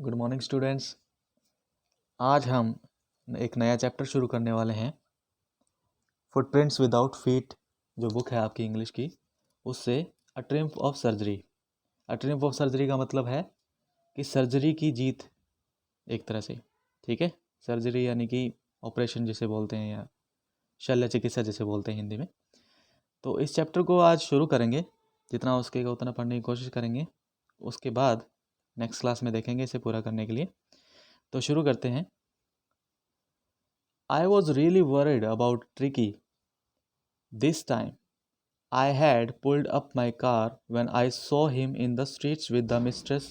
Good morning students. आज हम एक नया चैप्टर शुरू करने वाले हैं। फुटप्रिंट्स विदाउट फीट जो बुक है आपकी इंग्लिश की, उससे a triumph of surgery. A triumph of surgery का मतलब है कि सर्जरी की जीत एक तरह से, ठीक है। सर्जरी यानी कि ऑपरेशन जिसे बोलते हैं या शल्य चिकित्सा जिसे बोलते हैं हिंदी में। तो इस चैप्टर को आज शुरू करेंगे, जितना हो सकेगा उतना पढ़ने की कोशिश करेंगे। उसके बाद नेक्स्ट क्लास में देखेंगे इसे पूरा करने के लिए। तो शुरू करते हैं। I was really worried about Tricky. This time, I had pulled up my car when I saw him in the streets with the mistress,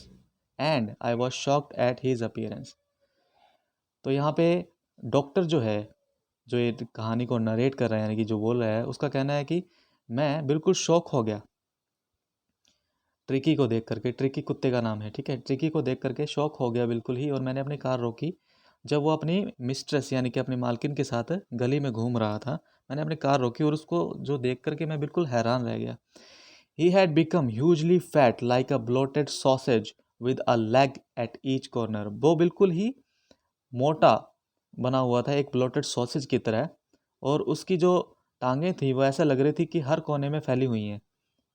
and I was shocked at his appearance. तो यहाँ पे doctor जो है, जो ये कहानी को narrate कर रहा है, यानी कि जो बोल रहा है, उसका कहना है कि मैं बिल्कुल शॉक हो गया ट्रिकी को देख करके। ट्रिकी कुत्ते का नाम है, ठीक है। ट्रिकी को देख करके शॉक हो गया बिल्कुल ही, और मैंने अपनी कार रोकी जब वो अपनी मिस्ट्रेस यानी कि अपनी मालकिन के साथ गली में घूम रहा था। मैंने अपनी कार रोकी और उसको जो देख करके मैं बिल्कुल हैरान रह गया। He had become hugely fat like a bloated sausage with a leg at each corner. वो बिल्कुल ही मोटा बना हुआ था, एक ब्लोटेड सॉसेज की तरह, और उसकी जो टांगें थी वो ऐसा लग रही थी कि हर कोने में फैली हुई हैं,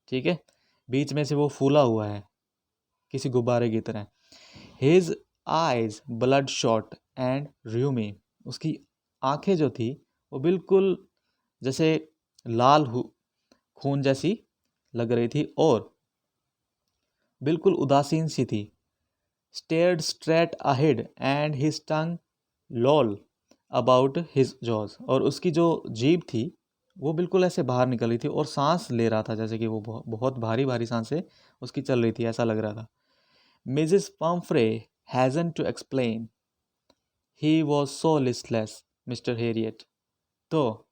ठीक है। बीच में से वो फूला हुआ है किसी गुब्बारे की तरह। His eyes bloodshot and rheumy. उसकी आंखें जो थी वो बिल्कुल जैसे लाल खून जैसी लग रही थी और बिल्कुल उदासीन सी थी। Stared straight ahead and his tongue lol about his jaws. और उसकी जो जीभ थी वो बिल्कुल ऐसे बाहर निकल रही थी और सांस ले रहा था, जैसे कि वो बहुत भारी भारी सांसें उसकी चल रही थी, ऐसा लग रहा था। Mrs Pumphrey hastened to explain he was so listless Mr Herriot. तो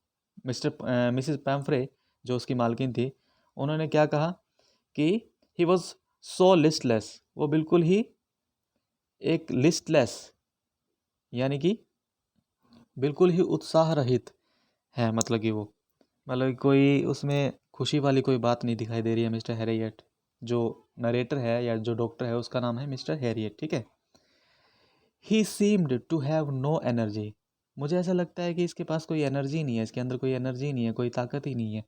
मिसेस पैम्फ्रे जो उसकी मालकिन थी, उन्होंने क्या कहा कि ही वॉज सो लिस्टलेस। वो बिल्कुल ही एक लिस्टलेस यानी कि बिल्कुल ही उत्साह रहित है, मतलब कि वो, मतलब कोई उसमें खुशी वाली कोई बात नहीं दिखाई दे रही है मिस्टर हैरियट। जो नरेटर है या जो डॉक्टर है उसका नाम है मिस्टर हैरियट, ठीक है। He seemed to have no energy. मुझे ऐसा लगता है कि इसके पास कोई एनर्जी नहीं है, इसके अंदर कोई एनर्जी नहीं है, कोई ताकत ही नहीं है।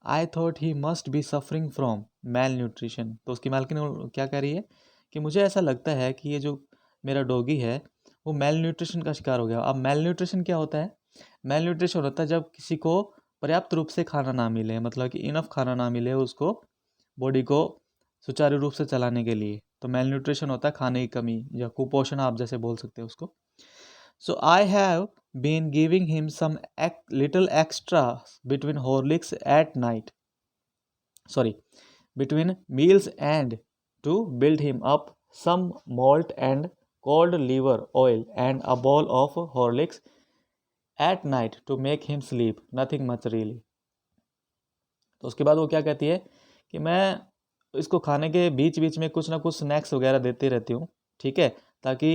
I thought he must be suffering from mail nutrition. तो उसकी मालकिन क्या कह रही है कि मुझे ऐसा लगता है कि ये जो मेरा डॉगी है वो मेल न्यूट्रिशन का शिकार हो गया। अब मेल न्यूट्रिशन क्या होता है? मेल न्यूट्रिशन होता है जब किसी को पर्याप्त रूप से खाना ना मिले, मतलब कि इनफ खाना ना मिले उसको, बॉडी को सुचारू रूप से चलाने के लिए। तो मेल न्यूट्रिशन होता है खाने की कमी या कुपोषण, आप जैसे बोल सकते हो उसको। So I have been giving him some little extra between Horlicks at night, sorry, between meals, and to build him up some malt and cold liver oil and a bowl of Horlicks at night to make him sleep, nothing much really. तो उसके बाद वो क्या कहती है कि मैं इसको खाने के बीच बीच में कुछ ना कुछ स्नैक्स वगैरह देती रहती हूँ, ठीक है, ताकि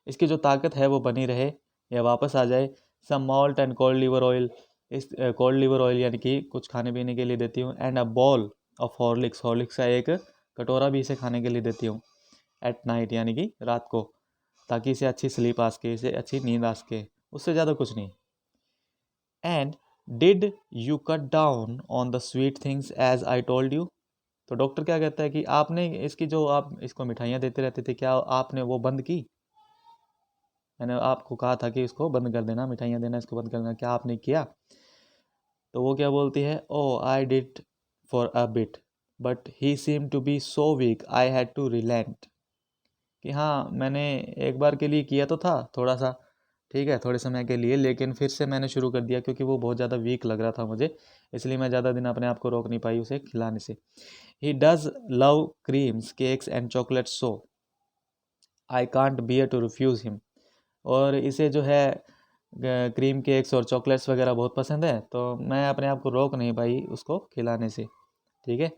इसकी जो ताकत है वो बनी रहे या वापस आ जाए। Some malt and cold liver oil, इस कोल्ड लिवर ऑयल यानी कि कुछ खाने पीने के लिए देती हूँ। And a bowl of Horlicks, Horlicks का एक कटोरा भी इसे खाने के लिए देती हूँ एट नाइट यानी कि रात को, ताकि इसे अच्छी स्लीप आ सके, इसे अच्छी नींद आ सके, उससे ज़्यादा कुछ नहीं। And did you cut down on the sweet things as I told you. तो डॉक्टर क्या कहता है कि आपने इसकी जो आप इसको मिठाइयाँ देते रहते थे, क्या आपने वो बंद की? मैंने आपको कहा था कि इसको बंद कर देना, मिठाइयाँ देना इसको बंद कर देना, क्या आपने किया? तो वो क्या बोलती है, oh I did for a bit but he seem to be so weak I had to relent. कि हाँ, मैंने एक बार के लिए किया तो था थोड़ा सा, ठीक है, थोड़े समय के लिए, लेकिन फिर से मैंने शुरू कर दिया क्योंकि वो बहुत ज़्यादा वीक लग रहा था मुझे, इसलिए मैं ज़्यादा दिन अपने आप को रोक नहीं पाई उसे खिलाने से। He does love creams cakes and chocolate so I can't bear to refuse him. और इसे जो है क्रीम केक्स और चॉकलेट्स वगैरह बहुत पसंद है, तो मैं अपने आप को रोक नहीं पाई उसको खिलाने से, ठीक है।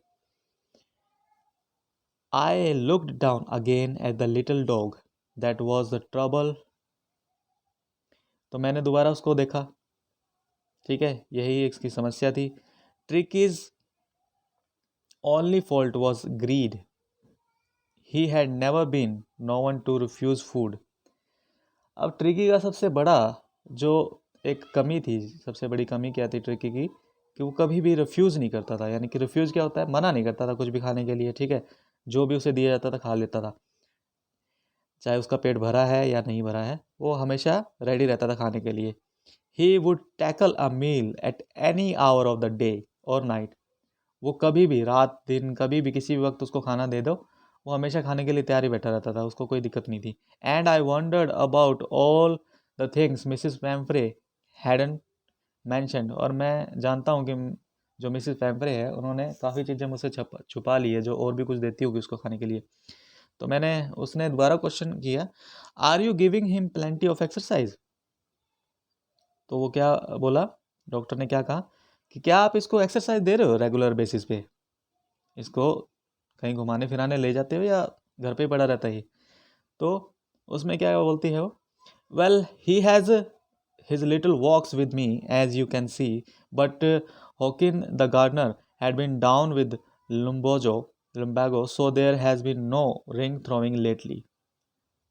I looked down again at the little dog. That was the trouble. तो मैंने दोबारा उसको देखा, ठीक है, यही इसकी समस्या थी। Tricki's only fault was greed. He had never been known to refuse food. अब ट्रिकी का सबसे बड़ा जो एक कमी थी, सबसे बड़ी कमी क्या थी ट्रिकी की, कि वो कभी भी रिफ्यूज़ नहीं करता था। यानी कि रिफ्यूज़ क्या होता है, मना नहीं करता था कुछ भी खाने के लिए, ठीक है। जो भी उसे दिया जाता था खा लेता था, चाहे उसका पेट भरा है या नहीं भरा है, वो हमेशा रेडी रहता था खाने के लिए। He would tackle a meal at any hour of the day और नाइट। वो कभी भी, रात दिन, कभी भी किसी भी वक्त उसको खाना दे दो, वो हमेशा खाने के लिए तैयार ही बैठा रहता था, उसको कोई दिक्कत नहीं थी। And I wondered about all the things Mrs Pumphrey hadn't mentioned. और मैं जानता हूँ कि जो मिसिस पैम्फ्रे है, उन्होंने काफ़ी चीज़ें मुझसे छुपा ली है, जो और भी कुछ देती होगी उसको खाने के लिए। तो मैंने, उसने दोबारा क्वेश्चन किया, are you giving him plenty of exercise. तो वो क्या बोला, डॉक्टर ने क्या कहा कि क्या आप इसको एक्सरसाइज दे रहे हो रेगुलर बेसिस पे, इसको कहीं घुमाने फिराने ले जाते हो या घर पे ही पड़ा रहता है। तो उसमें क्या बोलती है वो, well he has his little walks with me as you can see, but Hodgkin the gardener had been down with lumbago, so there has been no ring throwing lately.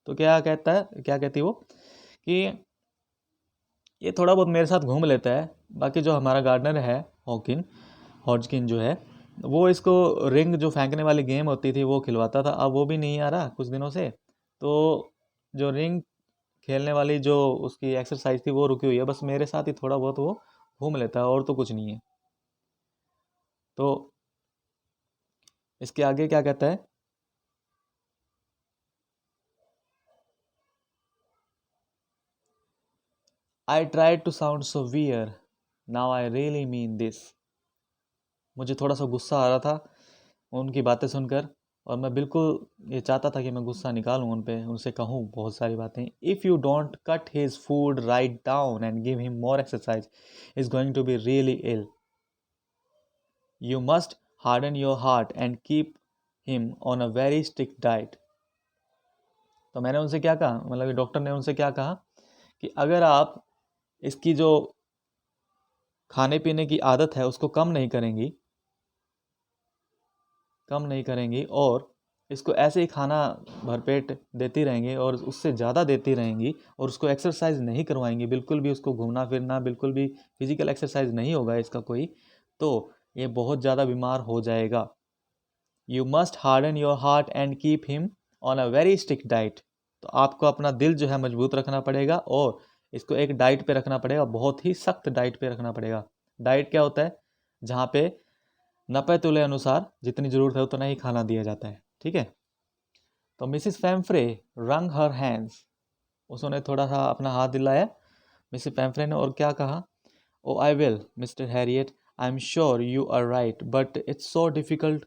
तो क्या कहता है, क्या कहती है वो, कि ये थोड़ा बहुत मेरे साथ घूम लेता है, बाकी जो हमारा गार्डनर है हॉजकिन जो है, वो इसको रिंग जो फेंकने वाली गेम होती थी वो खिलवाता था। अब वो भी नहीं आ रहा कुछ दिनों से, तो जो रिंग खेलने वाली जो उसकी एक्सरसाइज थी वो रुकी हुई है, बस मेरे साथ ही थोड़ा बहुत वो घूम लेता है, और तो कुछ नहीं है। तो इसके आगे क्या कहता है, I try to sound severe, now I really mean this. मुझे थोड़ा सा गुस्सा आ रहा था उनकी बातें सुनकर, और मैं बिल्कुल ये चाहता था कि मैं गुस्सा निकालूं उन पे, उनसे कहूं बहुत सारी बातें। If you don't cut his food right down and give him more exercise, is going to be really ill. You must harden your heart and keep him on a very strict diet. तो मैंने उनसे क्या कहा, मतलब doctor ने उनसे क्या कहा कि अगर आप इसकी जो खाने पीने की आदत है उसको कम नहीं करेंगी और इसको ऐसे ही खाना भरपेट देती रहेंगी और उससे ज़्यादा देती रहेंगी, और उसको एक्सरसाइज नहीं करवाएंगी, बिल्कुल भी उसको घूमना फिरना, बिल्कुल भी फिजिकल एक्सरसाइज नहीं होगा इसका कोई, तो ये बहुत ज़्यादा बीमार हो जाएगा। You must harden your heart and keep him on a very strict diet. तो आपको अपना दिल जो है मजबूत रखना पड़ेगा, और इसको एक डाइट पे रखना पड़ेगा, बहुत ही सख्त डाइट पे रखना पड़ेगा। डाइट क्या होता है, जहाँ पे नपे तुले अनुसार जितनी ज़रूरत है उतना ही खाना दिया जाता है, ठीक है। तो मिसिस फैम्फ्रे रंग हर हैंड्स, उसने थोड़ा सा अपना हाथ दिलाया मिसिस फैम्फ्रे ने, और क्या कहा, oh I will mister Herriot, I am sure you are right, but it's so difficult,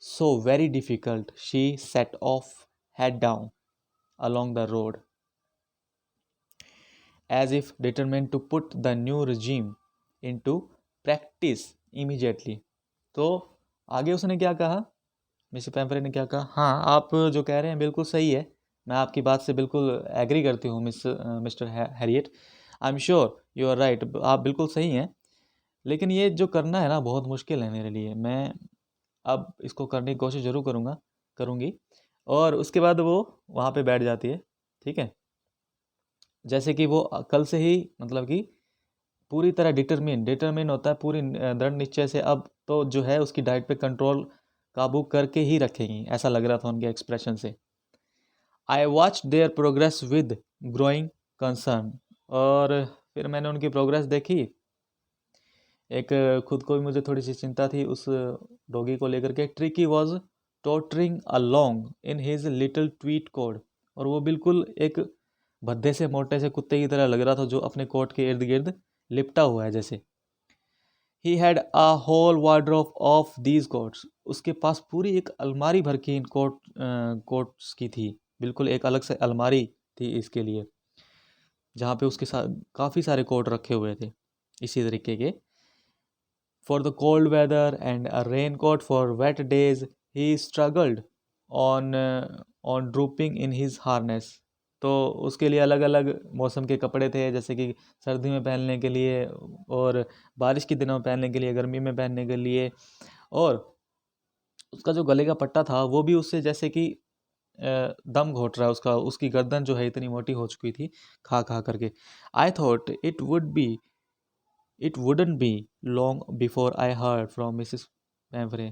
so very difficult. She set off head down along the road as if determined to put the new regime into practice immediately. तो आगे उसने क्या कहा, miss पैम्परे ने क्या कहा, हाँ आप जो कह रहे हैं बिल्कुल सही है, मैं आपकी बात से बिल्कुल एग्री करती हूँ Mr Herriot, I am sure you are right, आप बिल्कुल सही हैं, लेकिन ये जो करना है ना बहुत मुश्किल है मेरे लिए, मैं अब इसको करने की कोशिश ज़रूर करूँगी। और उसके बाद वो वहाँ पे बैठ जाती है, ठीक है। जैसे कि वो कल से ही, मतलब कि पूरी तरह डिटरमिन होता है, पूरी दृढ़ निश्चय से अब तो जो है उसकी डाइट पे कंट्रोल काबू करके ही रखेंगी, ऐसा लग रहा था उनके एक्सप्रेशन से। I watch there progress with growing concern. और फिर मैंने उनकी प्रोग्रेस देखी, एक खुद को भी मुझे थोड़ी सी चिंता थी उस डॉगी को लेकर के। Tricki was tottering along in his little tweed coat, और वो बिल्कुल एक भद्दे से मोटे से कुत्ते की तरह लग रहा था जो अपने कोट के इर्द गिर्द लिपटा हुआ है जैसे। He had a whole wardrobe of these coats, उसके पास पूरी एक अलमारी भर की इन कोट्स की थी, बिल्कुल एक अलग से अलमारी थी इसके लिए, जहाँ पे उसके साथ काफ़ी सारे कोट रखे हुए थे इसी तरीके के। For the cold weather and a raincoat for wet days, he struggled on drooping in his harness. तो उसके लिए अलग अलग मौसम के कपड़े थे, जैसे कि सर्दी में पहनने के लिए, और बारिश के दिनों में पहनने के लिए, गर्मी में पहनने के लिए। और उसका जो गले का पट्टा था वो भी उससे जैसे कि दम घोट रहा है, उसकी गर्दन जो है इतनी मोटी हो चुकी थी खा खा करके। आई thought it wouldn't be long before I heard from Mrs पैम्फ्रे।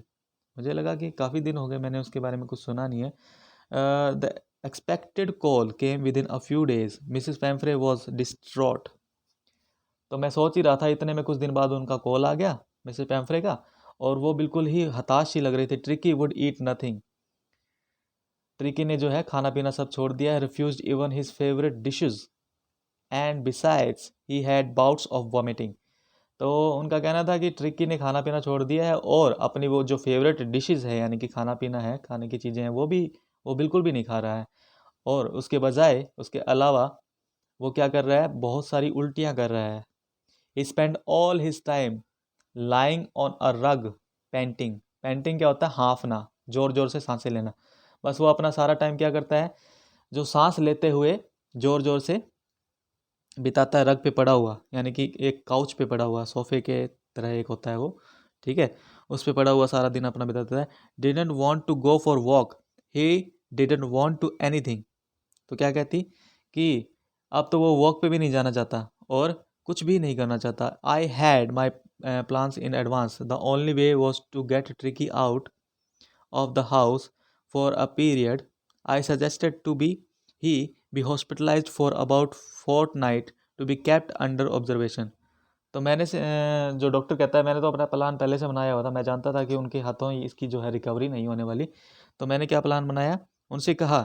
मुझे लगा कि काफ़ी दिन हो गए, मैंने उसके बारे में कुछ सुना नहीं है। The expected call came with in a few days, Mrs पैम्फ्रे was distraught. तो मैं सोच ही रहा था, इतने में कुछ दिन बाद उनका कॉल आ गया मिसिस पैम्फ्रे का, और वो बिल्कुल ही हताश सी लग रही थी। Tricky would eat nothing. Tricky ने जो है खाना पीना सब छोड़ दिया है, refused even his favourite dishes and besides he had bouts of vomiting. तो उनका कहना था कि ट्रिकी ने खाना पीना छोड़ दिया है और अपनी वो जो फेवरेट डिशेस है, यानी कि खाना पीना है, खाने की चीज़ें हैं, वो बिल्कुल भी नहीं खा रहा है। और उसके बजाय, उसके अलावा वो क्या कर रहा है, बहुत सारी उल्टियाँ कर रहा है। He spend all his time lying on a rug panting. Painting क्या होता है? हाँफना, जोर जोर से सांसें लेना। बस वो अपना सारा टाइम क्या करता है, जो सांस लेते हुए जोर जोर से बिताता है, रग पे पड़ा हुआ, यानी कि एक काउच पे पड़ा हुआ, सोफे के तरह एक होता है वो, ठीक है, उस पे पड़ा हुआ सारा दिन अपना बिताता है। Didn't want to go for walk, he didn't want to anything. तो क्या कहती कि अब तो वो वॉक पे भी नहीं जाना चाहता और कुछ भी नहीं करना चाहता। I had my plans in advance, the only way was to get Tricki out of the house for a period. I suggested to he be hospitalized for about fortnight to be kept under observation. तो जो doctor कहता है, मैंने तो अपना plan पहले से बनाया हुआ था। मैं जानता था कि उनके हाथों इसकी जो है रिकवरी नहीं होने वाली। तो मैंने क्या प्लान बनाया, उनसे कहा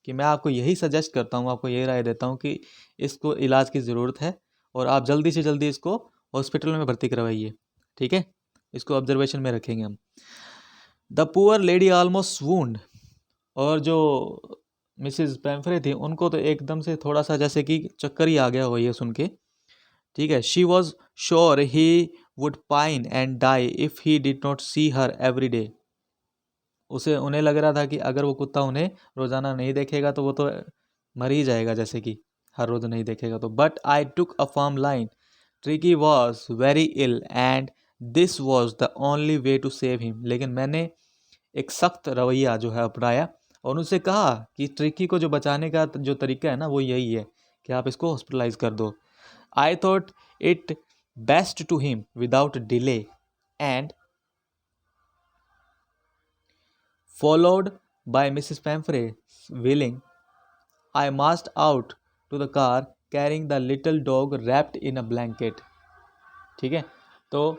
कि मैं आपको यही सजेस्ट करता हूँ, आपको यही राय देता हूँ कि इसको इलाज की ज़रूरत है और आप जल्दी से जल्दी इसको हॉस्पिटल में भर्ती करवाइए, ठीक है, इसको ऑब्जर्वेशन में रखेंगे हम। The poor lady almost swooned. और जो मिसिज पैम्फ्रे थी, उनको तो एकदम से थोड़ा सा जैसे कि चक्कर ही आ गया हो ये सुन के, ठीक है। She was sure he would pine and die if he did not see her every day. उन्हें लग रहा था कि अगर वो कुत्ता उन्हें रोज़ाना नहीं देखेगा तो वो तो मर ही जाएगा, जैसे कि हर रोज़ नहीं देखेगा तो। But I took a firm line, Tricki was very ill and this was the only way to save him. लेकिन मैंने एक सख्त रवैया जो है अपनाया और उनसे कहा कि ट्रिकी को जो बचाने का जो तरीका है ना, वो यही है कि आप इसको हॉस्पिटलाइज कर दो। I thought it best to him without delay and followed by Mrs Pumphrey wailing, I marched out to the car carrying the little dog wrapped in a blanket. ठीक है, तो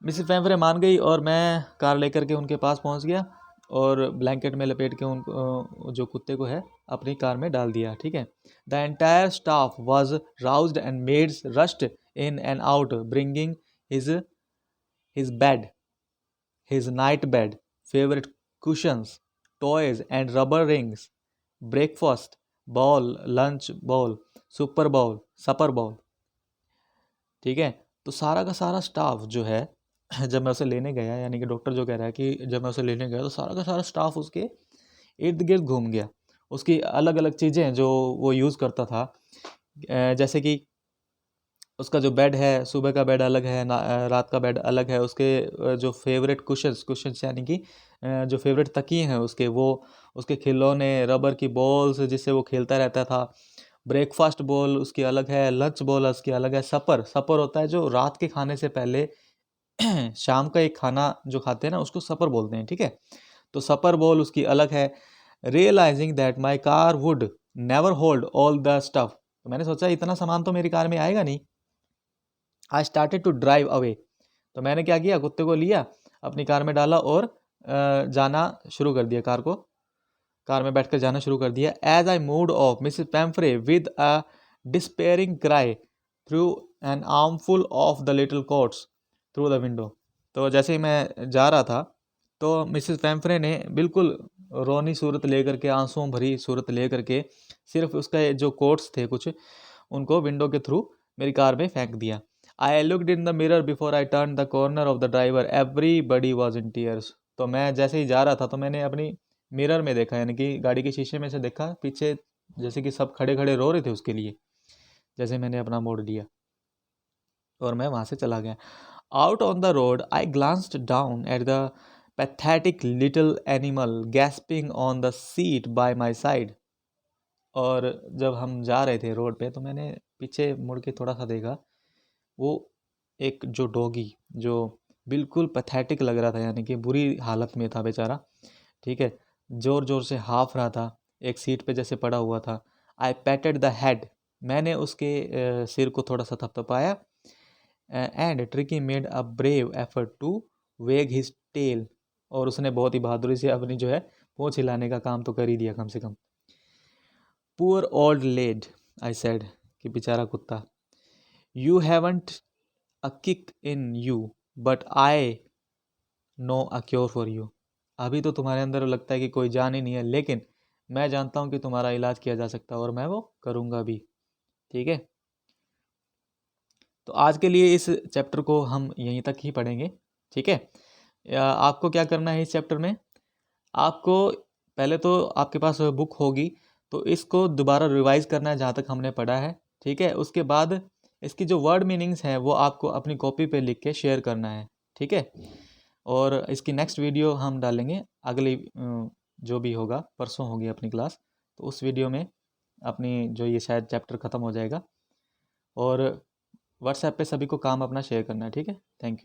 मिसिस पैम्फ्रे मान गई और मैं कार लेकर के उनके पास पहुंच गया और ब्लैंकेट में लपेट के उनको, जो कुत्ते को है, अपनी कार में डाल दिया। ठीक है, the entire staff was roused and maids rushed in and out bringing his his bed, his night bed, favourite cushions, toys and rubber rings, breakfast bowl, lunch bowl, super bowl, supper bowl. ठीक है, तो सारा का सारा staff जो है, जब मैं उसे लेने गया, यानी कि डॉक्टर जो कह रहा है कि जब मैं उसे लेने गया तो सारा का सारा स्टाफ उसके इर्द गिर्द घूम गया। उसकी अलग अलग चीज़ें जो वो यूज़ करता था, जैसे कि उसका जो बेड है, सुबह का बेड अलग है, रात का बेड अलग है। उसके जो फेवरेट कुशंस यानी कि जो फेवरेट तकिए हैं उसके, वो उसके खिलौने, रबर की बॉल्स जिससे वो खेलता रहता था। ब्रेकफास्ट बॉल उसकी अलग है, लंच बॉल उसकी अलग है। सपर सपर होता है जो रात के खाने से पहले शाम का एक खाना जो खाते हैं ना, उसको सपर बोलते हैं। ठीक है, तो सपर बॉल उसकी अलग है। Realising that my car would never hold all the stuff, तो मैंने सोचा इतना सामान तो मेरी कार में आएगा नहीं। I started to drive away, तो मैंने क्या किया, कुत्ते को लिया, अपनी कार में डाला और जाना शुरू कर दिया, कार में बैठकर जाना शुरू कर दिया। As I moved off Mrs Pumphrey with a despairing cry threw an armful of the little coats through the window. तो जैसे ही मैं जा रहा था तो मिसेस पैम्फ्रे ने बिल्कुल रोनी सूरत लेकर के, आंसुओं भरी सूरत लेकर के, सिर्फ उसका जो कोट्स थे कुछ, उनको विंडो के थ्रू मेरी कार में फेंक दिया। I looked in the mirror before I turn the corner of the driver, everybody was in tears. तो मैं जैसे ही जा रहा था तो मैंने अपनी मिरर में देखा, यानी कि गाड़ी के शीशे में से देखा पीछे, जैसे कि सब खड़े खड़े रो रहे थे उसके लिए, जैसे मैंने अपना मोड़ लिया और मैं वहाँ से चला गया। Out on the road I glanced down at the pathetic little animal gasping on the seat bye my side. और जब हम जा रहे थे रोड पे तो मैंने पीछे मुड़ के थोड़ा सा देखा, वो एक जो डॉगी जो बिल्कुल पैथेटिक लग रहा था, यानी कि बुरी हालत में था बेचारा, ठीक है, ज़ोर ज़ोर से हाँफ रहा था, एक सीट पे जैसे पड़ा हुआ था। आई पैटेड द हेड, मैंने उसके सिर को थोड़ा सा थपथपाया। And Tricki made a brave effort to wag his tail, और उसने बहुत ही बहादुरी से अपनी जो है पूंछ हिलाने का काम तो कर ही दिया कम से कम। Poor old lad, I said, कि बेचारा कुत्ता, you haven't a kick in you but I know a cure for you. अभी तो तुम्हारे अंदर लगता है कि कोई जान ही नहीं है, लेकिन मैं जानता हूँ कि तुम्हारा इलाज किया जा सकता है और मैं वो करूँगा भी। ठीक है, तो आज के लिए इस चैप्टर को हम यहीं तक ही पढ़ेंगे। ठीक है, आपको क्या करना है इस चैप्टर में, आपको पहले तो आपके पास बुक होगी तो इसको दोबारा रिवाइज करना है जहाँ तक हमने पढ़ा है। ठीक है, उसके बाद इसकी जो वर्ड मीनिंग्स हैं वो आपको अपनी कॉपी पे लिख के शेयर करना है। ठीक है, और इसकी नेक्स्ट वीडियो हम डालेंगे अगली जो भी होगा, परसों होगी अपनी क्लास, तो उस वीडियो में अपनी जो ये शायद चैप्टर ख़त्म हो जाएगा। और व्हाट्सएप पे सभी को काम अपना शेयर करना है। ठीक है, थैंक यू।